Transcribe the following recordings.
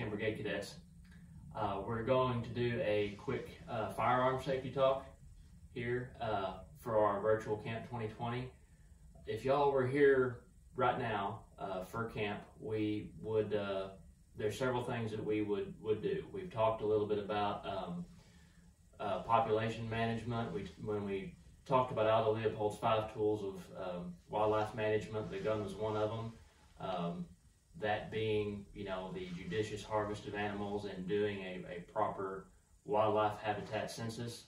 Buckskin Brigade Cadets. We're going to do a quick firearm safety talk here for our virtual Camp 2020. If y'all were here right now for camp, we would, there's several things that we would do. We've talked a little bit about population management. When we talked about Aldo Leopold's 5 tools of wildlife management, the gun was one of them. That being, you know, the judicious harvest of animals and doing a proper wildlife habitat census.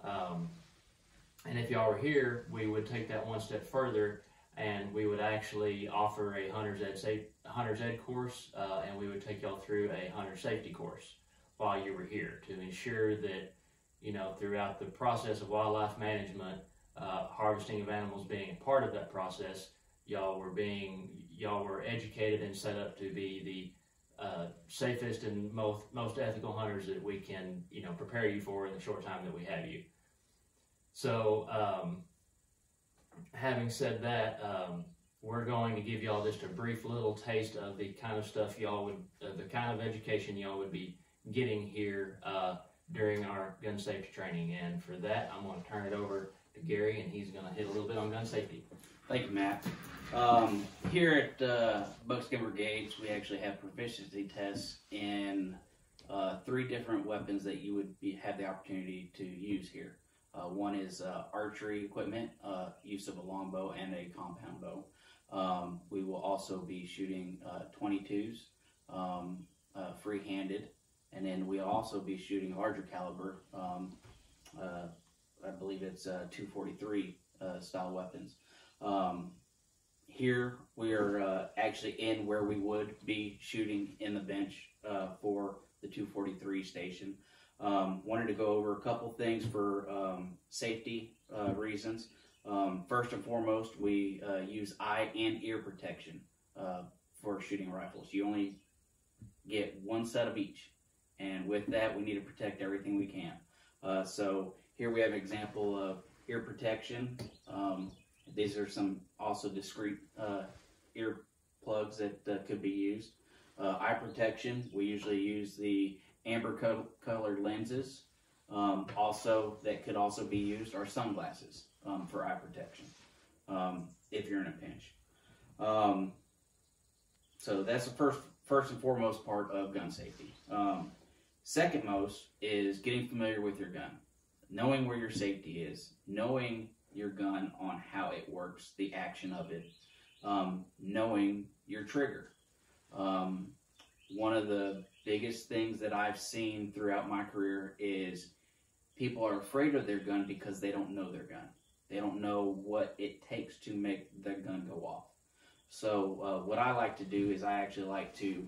And if y'all were here, we would take that one step further and we would actually offer a hunter's ed course, and we would take y'all through a hunter safety course while you were here to ensure that, you know, throughout the process of wildlife management, harvesting of animals being a part of that process, y'all were educated and set up to be the safest and most ethical hunters that we can, you know, prepare you for in the short time that we have you. So, having said that, we're going to give y'all just a brief little taste of the kind of stuff y'all would, the kind of education y'all would be getting here during our gun safety training. And for that, I'm going to turn it over to Gary, and he's going to hit a little bit on gun safety. Thank you, Matt. Here at Buckskin Brigades, we actually have proficiency tests in 3 different weapons that you would have the opportunity to use here. One is archery equipment, use of a longbow and a compound bow. We will also be shooting 22s, free-handed, and then we'll also be shooting larger caliber. I believe it's 243 style weapons. Here we are actually in where we would be shooting in the bench for the 243 station. Wanted to go over a couple things for safety reasons. First and foremost, we use eye and ear protection for shooting rifles. You only get 1 set of each, and with that we need to protect everything we can. So here we have an example of ear protection. These are some also discrete ear plugs that could be used. Eye protection, we usually use the amber colored lenses. Also, that could also be used are sunglasses for eye protection if you're in a pinch. So that's the first and foremost part of gun safety. Second most is getting familiar with your gun, knowing where your safety is, knowing your gun on how it works, the action of it, knowing your trigger. One of the biggest things that I've seen throughout my career is people are afraid of their gun because they don't know their gun. They don't know what it takes to make their gun go off. So what I like to do is I actually like to,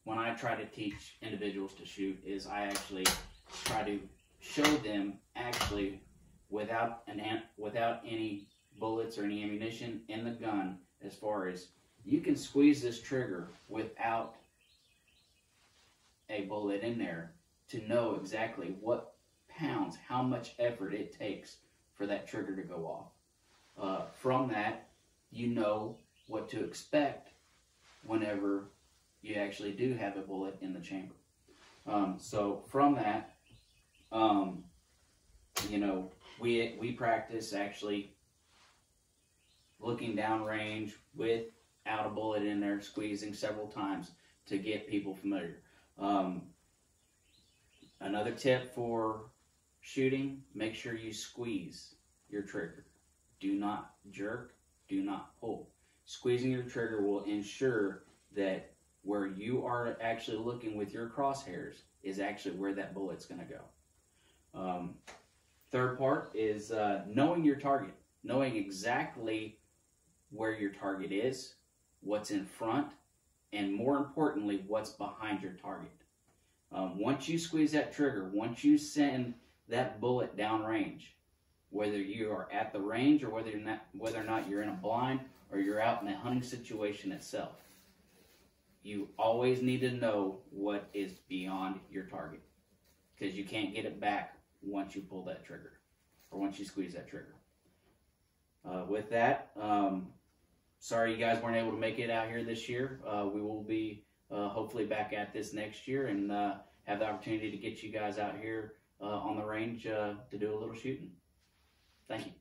when I try to teach individuals to shoot, is I actually try to show them actually without any bullets or any ammunition in the gun, as far as you can squeeze this trigger without a bullet in there to know exactly what pounds, how much effort it takes for that trigger to go off. From that, you know what to expect whenever you actually do have a bullet in the chamber. So from that, you know, we practice actually looking downrange without a bullet in there, squeezing several times to get people familiar. Another tip for shooting, make sure you squeeze your trigger. Do not jerk, do not pull. Squeezing your trigger will ensure that where you are actually looking with your crosshairs is actually where that bullet's going to go. Third part is knowing your target, knowing exactly where your target is, what's in front, and more importantly, what's behind your target. Once you squeeze that trigger, once you send that bullet downrange, whether you are at the range or whether or not you're in a blind or you're out in a hunting situation itself, you always need to know what is beyond your target, because you can't get it back once you pull that trigger or once you squeeze that trigger. With that, sorry you guys weren't able to make it out here this year. We will be hopefully back at this next year and have the opportunity to get you guys out here on the range to do a little shooting. Thank you.